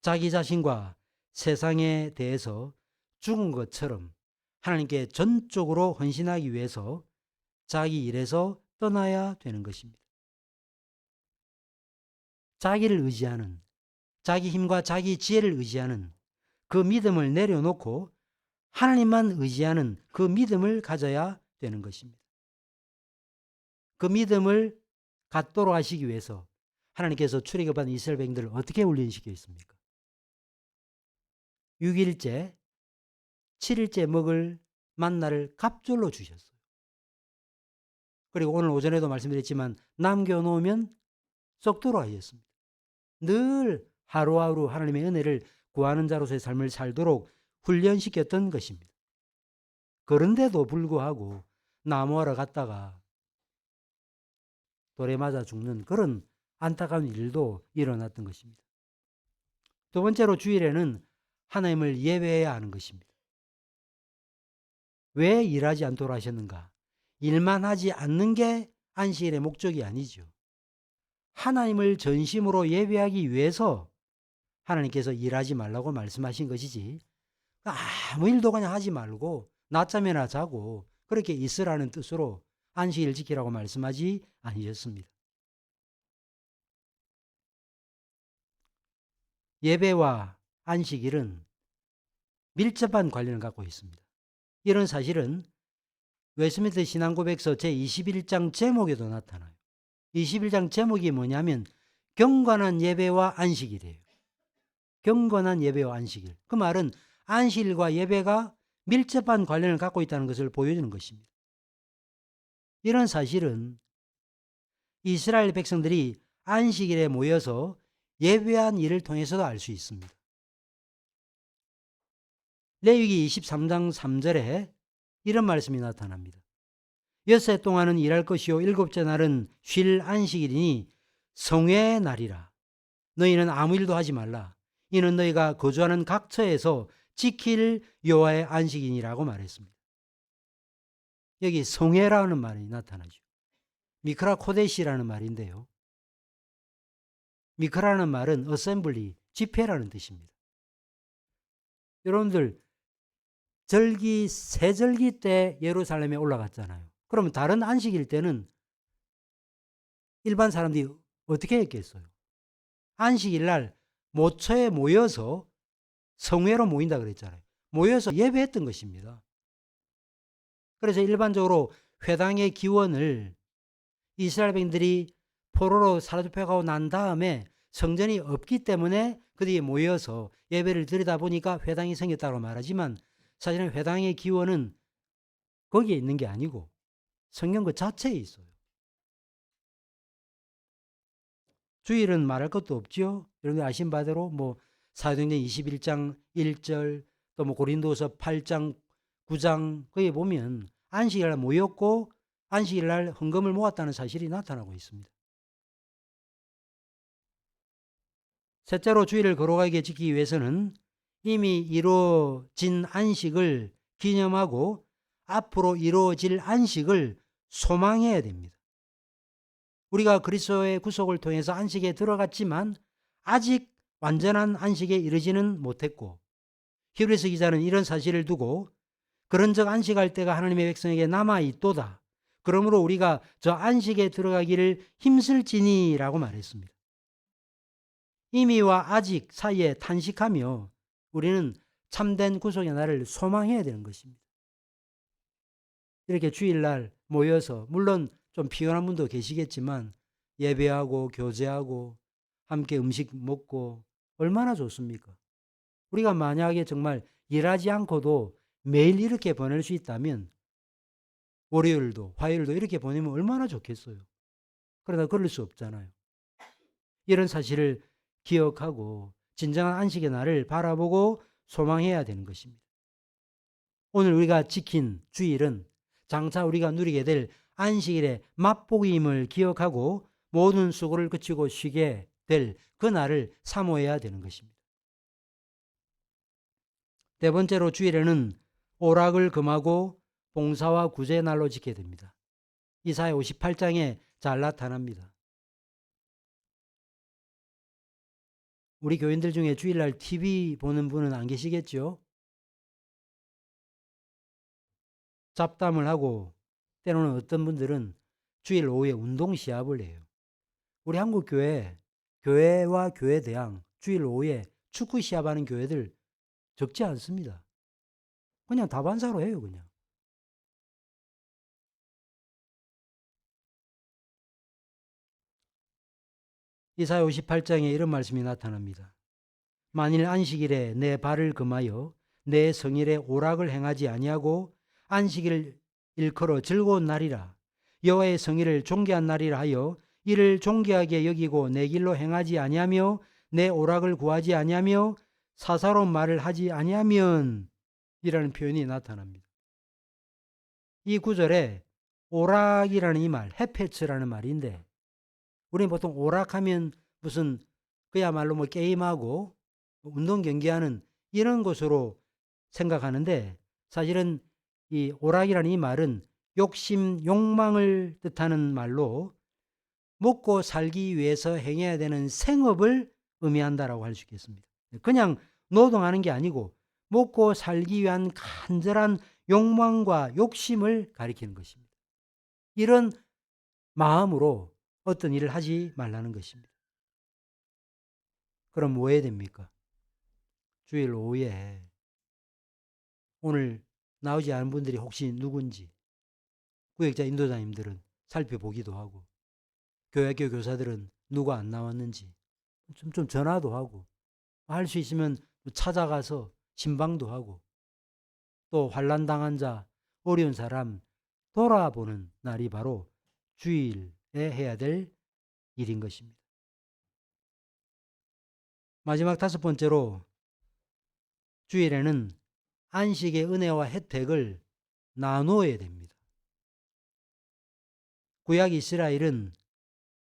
[SPEAKER 1] 자기 자신과 세상에 대해서 죽은 것처럼 하나님께 전적으로 헌신하기 위해서 자기 일에서 떠나야 되는 것입니다. 자기를 의지하는, 자기 힘과 자기 지혜를 의지하는 그 믿음을 내려놓고 하나님만 의지하는 그 믿음을 가져야 되는 것입니다. 그 믿음을 갖도록 하시기 위해서 하나님께서 출애굽한 이스라엘 백성들을 어떻게 훈련시켜 있습니까? 6일째, 7일째 먹을 만나를 갑절로 주셨어요. 그리고 오늘 오전에도 말씀드렸지만 남겨놓으면 썩도록 하셨습니다. 늘 하루하루 하나님의 은혜를 구하는 자로서의 삶을 살도록 훈련시켰던 것입니다. 그런데도 불구하고 나무하러 갔다가 돌에 맞아 죽는 그런 안타까운 일도 일어났던 것입니다. 두 번째로 주일에는 하나님을 예배해야 하는 것입니다. 왜 일하지 않도록 하셨는가? 일만 하지 않는 게 안식일의 목적이 아니죠. 하나님을 전심으로 예배하기 위해서 하나님께서 일하지 말라고 말씀하신 것이지 아무 일도 그냥 하지 말고 낮잠이나 자고 그렇게 있으라는 뜻으로 안식일 지키라고 말씀하지 않으셨습니다. 예배와 안식일은 밀접한 관련을 갖고 있습니다. 이런 사실은 웨스트민스터 신앙고백서 제21장 제목에도 나타나요. 21장 제목이 뭐냐면 경건한 예배와 안식일이에요. 경건한 예배와 안식일. 그 말은 안식일과 예배가 밀접한 관련을 갖고 있다는 것을 보여주는 것입니다. 이런 사실은 이스라엘 백성들이 안식일에 모여서 예배한 일을 통해서도 알 수 있습니다. 레위기 23장 3절에 이런 말씀이 나타납니다. 엿새 동안은 일할 것이요 일곱째 날은 쉴 안식일이니 성회의 날이라. 너희는 아무 일도 하지 말라. 이는 너희가 거주하는 각 처에서 지킬 여호와의 안식이니라고 말했습니다. 여기 성회라는 말이 나타나죠. 미크라 코데시라는 말인데요. 미크라는 말은 어셈블리, 집회라는 뜻입니다. 여러분들 절기, 세절기 때 예루살렘에 올라갔잖아요. 그러면 다른 안식일 때는 일반 사람들이 어떻게 했겠어요? 안식일 날 모처에 모여서 성회로 모인다 그랬잖아요. 모여서 예배했던 것입니다. 그래서 일반적으로 회당의 기원을 이스라엘 백성들이 포로로 사로잡혀가고 난 다음에 성전이 없기 때문에 그들이 모여서 예배를 드리다 보니까 회당이 생겼다고 말하지만 사실은 회당의 기원은 거기에 있는 게 아니고 성경 그 자체에 있어요. 주일은 말할 것도 없죠. 여러분 아신 바대로 뭐 사도행전 21장 1절 또 뭐 고린도서 8장 9장 거기에 보면 안식일 날 모였고 안식일 날 헌금을 모았다는 사실이 나타나고 있습니다. 셋째로 주일을 거룩하게 지키기 위해서는 이미 이루어진 안식을 기념하고 앞으로 이루어질 안식을 소망해야 됩니다. 우리가 그리스도의 구속을 통해서 안식에 들어갔지만 아직 완전한 안식에 이르지는 못했고 히브리서 기자는 이런 사실을 두고 그런즉 안식할 때가 하나님의 백성에게 남아 있도다. 그러므로 우리가 저 안식에 들어가기를 힘쓸지니라고 말했습니다. 이미와 아직 사이에 탄식하며 우리는 참된 구속의 날을 소망해야 되는 것입니다. 이렇게 주일날 모여서 물론 좀 피곤한 분도 계시겠지만 예배하고 교제하고 함께 음식 먹고 얼마나 좋습니까? 우리가 만약에 정말 일하지 않고도 매일 이렇게 보낼 수 있다면 월요일도 화요일도 이렇게 보내면 얼마나 좋겠어요. 그러나 그럴 수 없잖아요. 이런 사실을 기억하고 진정한 안식의 날을 바라보고 소망해야 되는 것입니다. 오늘 우리가 지킨 주일은 장차 우리가 누리게 될 안식일의 맛보기임을 기억하고 모든 수고를 그치고 쉬게 될 그 날을 사모해야 되는 것입니다. 네 번째로 주일에는 오락을 금하고 봉사와 구제의 날로 지켜야 됩니다. 이사야 58장에 잘 나타납니다. 우리 교인들 중에 주일날 TV 보는 분은 안 계시겠죠? 잡담을 하고 때로는 어떤 분들은 주일 오후에 운동 시합을 해요. 우리 한국 교회와 교회 대항 주일 오후에 축구 시합하는 교회들 적지 않습니다. 그냥 다반사로 해요, 그냥. 이사야 58장에 이런 말씀이 나타납니다. 만일 안식일에 내 발을 금하여 내 성일에 오락을 행하지 아니하고 안식일을 일컬어 즐거운 날이라 여호와의 성일을 존귀한 날이라 하여 이를 존귀하게 여기고 내 길로 행하지 아니하며 내 오락을 구하지 아니하며 사사로운 말을 하지 아니하면 이라는 표현이 나타납니다. 이 구절에 오락이라는 이 말, 헤페츠라는 말인데 우리는 보통 오락하면 무슨 그야말로 뭐 게임하고 운동 경기하는 이런 것으로 생각하는데 사실은 이 오락이라는 이 말은 욕심, 욕망을 뜻하는 말로 먹고 살기 위해서 행해야 되는 생업을 의미한다라고 할 수 있겠습니다. 그냥 노동하는 게 아니고 먹고 살기 위한 간절한 욕망과 욕심을 가리키는 것입니다. 이런 마음으로 어떤 일을 하지 말라는 것입니다. 그럼 뭐 해야 됩니까? 주일 오후에 오늘 나오지 않은 분들이 혹시 누군지 구역자 인도자님들은 살펴보기도 하고 교회학교 교사들은 누가 안 나왔는지 좀 전화도 하고 할 수 있으면 찾아가서 신방도 하고 또 환난당한 자 어려운 사람 돌아보는 날이 바로 주일에 해야 될 일인 것입니다. 마지막 다섯 번째로 주일에는 안식의 은혜와 혜택을 나누어야 됩니다. 구약 이스라엘은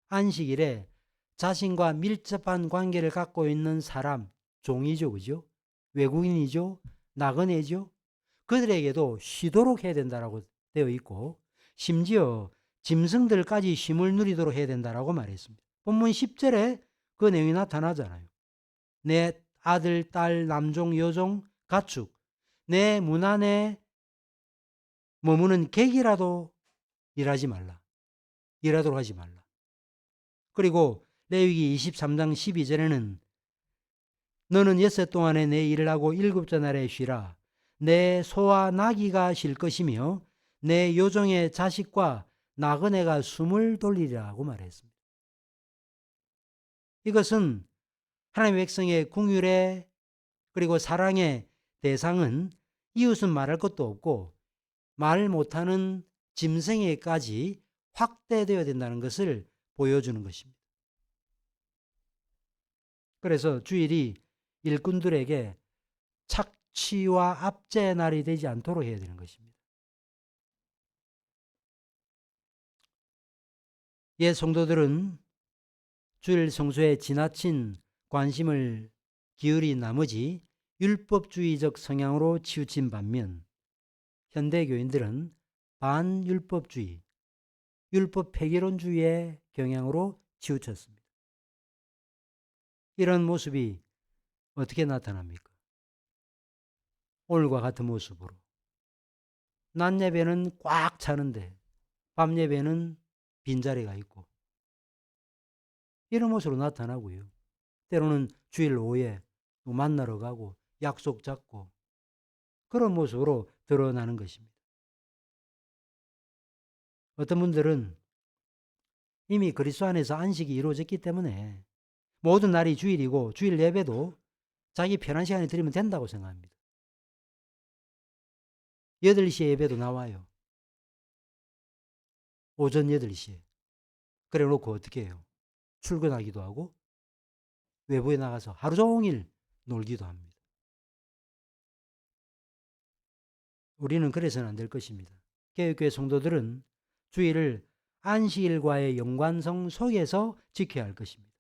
[SPEAKER 1] 안식일에 자신과 밀접한 관계를 갖고 있는 사람, 종이죠, 그죠? 외국인이죠, 나그네죠. 그들에게도 쉬도록 해야 된다라고 되어 있고 심지어 짐승들까지 쉼을 누리도록 해야 된다라고 말했습니다. 본문 10절에 그 내용이 나타나잖아요. 내 아들, 딸, 남종, 여종, 가축, 내 문 안에 머무는 객이라도 일하지 말라. 일하도록 하지 말라. 그리고 레위기 23장 12절에는 너는 엿새 동안에 내 일을 하고 일곱째 날에 쉬라. 내 소와 나귀가 쉴 것이며 내 요종의 자식과 나그네가 숨을 돌리리라고 말했습니다. 이것은 하나님의 백성의 긍휼의 그리고 사랑의 대상은 이웃은 말할 것도 없고 말 못하는 짐승에게까지 확대되어야 된다는 것을 보여주는 것입니다. 그래서 주일이 일꾼들에게 착취와 압제의 날이 되지 않도록 해야 되는 것입니다. 옛 성도들은 주일 성수에 지나친 관심을 기울인 나머지 율법주의적 성향으로 치우친 반면 현대 교인들은 반율법주의, 율법 폐기론주의의 경향으로 치우쳤습니다. 이런 모습이 어떻게 나타납니까? 오늘과 같은 모습으로 낮 예배는 꽉 차는데 밤 예배는 빈자리가 있고 이런 모습으로 나타나고요. 때로는 주일 오후에 만나러 가고 약속 잡고 그런 모습으로 드러나는 것입니다. 어떤 분들은 이미 그리스도 안에서 안식이 이루어졌기 때문에 모든 날이 주일이고 주일 예배도 자기 편한 시간에 드리면 된다고 생각합니다. 8시에 예배도 나와요. 오전 8시에. 그래 놓고 어떻게 해요? 출근하기도 하고 외부에 나가서 하루 종일 놀기도 합니다. 우리는 그래서는 안 될 것입니다. 개혁교회 성도들은 주일을 안식일과의 연관성 속에서 지켜야 할 것입니다.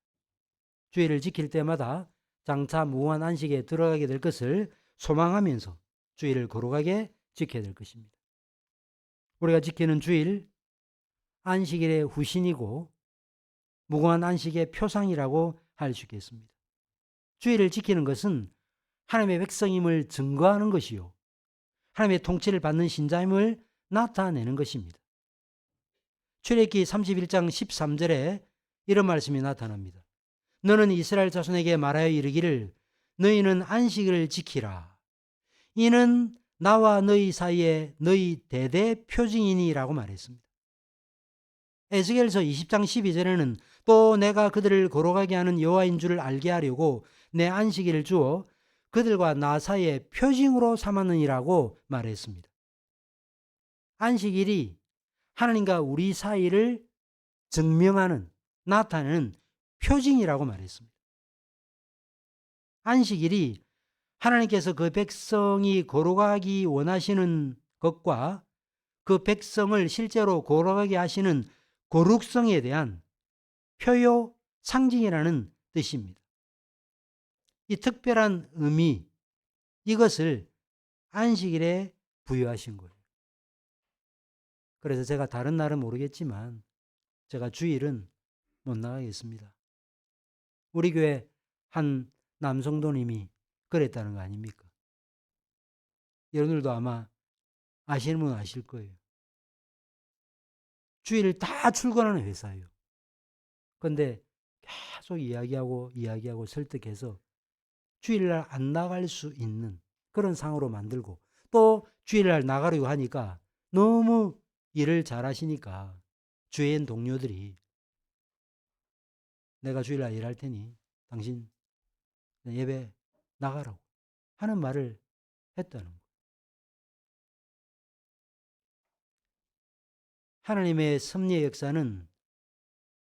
[SPEAKER 1] 주일을 지킬 때마다 장차 무한 안식에 들어가게 될 것을 소망하면서 주일을 거룩하게 지켜야 될 것입니다. 우리가 지키는 주일, 안식일의 후신이고 무궁한 안식의 표상이라고 할 수 있겠습니다. 주일을 지키는 것은 하나님의 백성임을 증거하는 것이요, 하나님의 통치를 받는 신자임을 나타내는 것입니다. 출애굽기 31장 13절에 이런 말씀이 나타납니다. 너는 이스라엘 자손에게 말하여 이르기를 너희는 안식일을 지키라. 이는 나와 너희 사이에 너희 대대 표징이니라고 말했습니다. 에스겔서 20장 12절에는 또 내가 그들을 거룩하게 하는 여호와인 줄을 알게 하려고 내 안식일을 주어 그들과 나 사이에 표징으로 삼았느니라고 말했습니다. 안식일이 하나님과 우리 사이를 증명하는, 나타내는 표징이라고 말했습니다. 안식일이 하나님께서 그 백성이 거룩하기 원하시는 것과 그 백성을 실제로 거룩하게 하시는 거룩성에 대한 표요 상징이라는 뜻입니다. 이 특별한 의미, 이것을 안식일에 부여하신 거예요. 그래서 제가 다른 날은 모르겠지만 제가 주일은 못 나가겠습니다. 우리 교회 한 남성도님이 그랬다는 거 아닙니까? 여러분들도 아마 아시는 분은 아실 거예요. 주일 다 출근하는 회사예요. 그런데 계속 이야기하고 설득해서 주일날 안 나갈 수 있는 그런 상황으로 만들고, 또 주일날 나가려고 하니까 너무 일을 잘하시니까 주인 동료들이 내가 주일날 일할 테니 당신 예배 나가라고 하는 말을 했다는 거예요. 하나님의 섭리의 역사는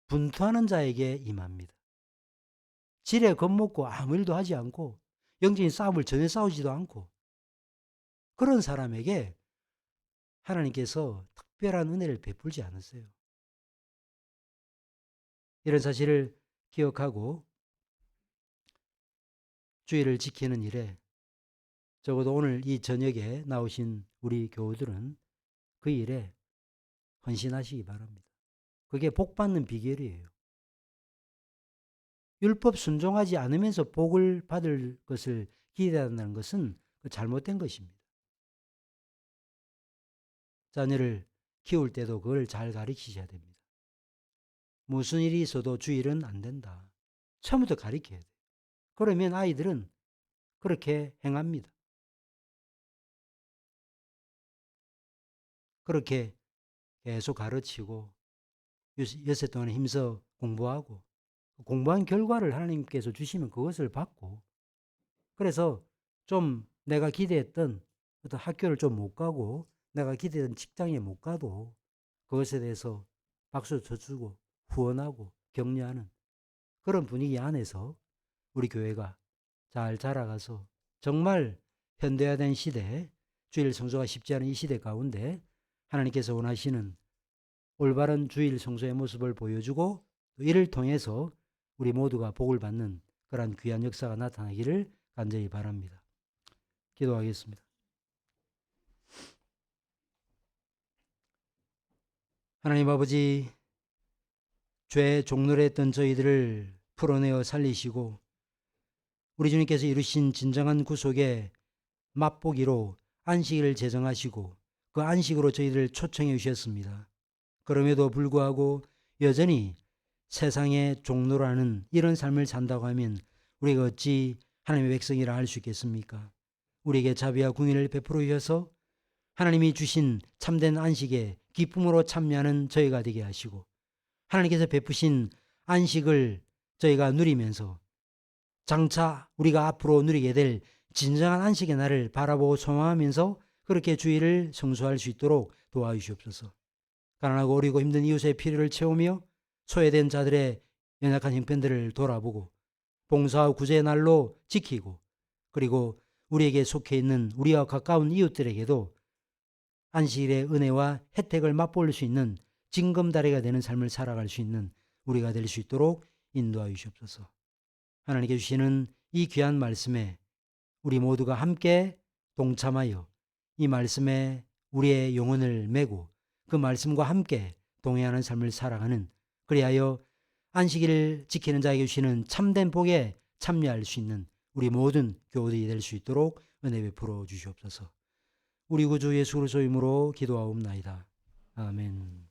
[SPEAKER 1] 분투하는 자에게 임합니다. 지레 겁먹고 아무 일도 하지 않고 영적인 싸움을 전혀 싸우지도 않고 그런 사람에게 하나님께서 특별한 은혜를 베풀지 않으세요. 이런 사실을 기억하고 주일을 지키는 일에 적어도 오늘 이 저녁에 나오신 우리 교우들은 그 일에 헌신하시기 바랍니다. 그게 복 받는 비결이에요. 율법 순종하지 않으면서 복을 받을 것을 기대한다는 것은 잘못된 것입니다. 자녀를 키울 때도 그걸 잘 가르치셔야 됩니다. 무슨 일이 있어도 주일은 안 된다. 처음부터 가르쳐야 돼요. 그러면 아이들은 그렇게 행합니다. 그렇게 계속 가르치고 엿새 동안 힘써 공부하고 공부한 결과를 하나님께서 주시면 그것을 받고, 그래서 좀 내가 기대했던 어떤 학교를 좀 못 가고 내가 기대했던 직장에 못 가도 그것에 대해서 박수 쳐주고 후원하고 격려하는 그런 분위기 안에서 우리 교회가 잘 자라가서 정말 현대화된 시대에 주일 성소가 쉽지 않은 이 시대 가운데 하나님께서 원하시는 올바른 주일 성소의 모습을 보여주고 또 이를 통해서 우리 모두가 복을 받는 그러한 귀한 역사가 나타나기를 간절히 바랍니다. 기도하겠습니다. 하나님 아버지, 죄 종노래했던 저희들을 풀어내어 살리시고 우리 주님께서 이루신 진정한 구속의 맛보기로 안식일을 제정하시고 그 안식으로 저희를 초청해 주셨습니다. 그럼에도 불구하고 여전히 세상의 종로라는 이런 삶을 산다고 하면 우리가 어찌 하나님의 백성이라 할 수 있겠습니까? 우리에게 자비와 궁의를 베풀어 주셔서 하나님이 주신 참된 안식에 기쁨으로 참여하는 저희가 되게 하시고, 하나님께서 베푸신 안식을 저희가 누리면서 장차 우리가 앞으로 누리게 될 진정한 안식의 날을 바라보고 소망하면서 그렇게 주의를 성수할 수 있도록 도와주시옵소서. 가난하고 어리고 힘든 이웃의 필요를 채우며 소외된 자들의 연약한 형편들을 돌아보고 봉사와 구제의 날로 지키고, 그리고 우리에게 속해 있는 우리와 가까운 이웃들에게도 안식일의 은혜와 혜택을 맛볼 수 있는 징검다리가 되는 삶을 살아갈 수 있는 우리가 될 수 있도록 인도하여 주시옵소서. 하나님께 주시는 이 귀한 말씀에 우리 모두가 함께 동참하여 이 말씀에 우리의 영혼을 메고 그 말씀과 함께 동행하는 삶을 살아가는, 그리하여 안식일을 지키는 자에게 주시는 참된 복에 참여할 수 있는 우리 모든 교우들이 될 수 있도록 은혜 베풀어 주시옵소서. 우리 구주 예수 그리스도의 이름으로 기도하옵나이다. 아멘.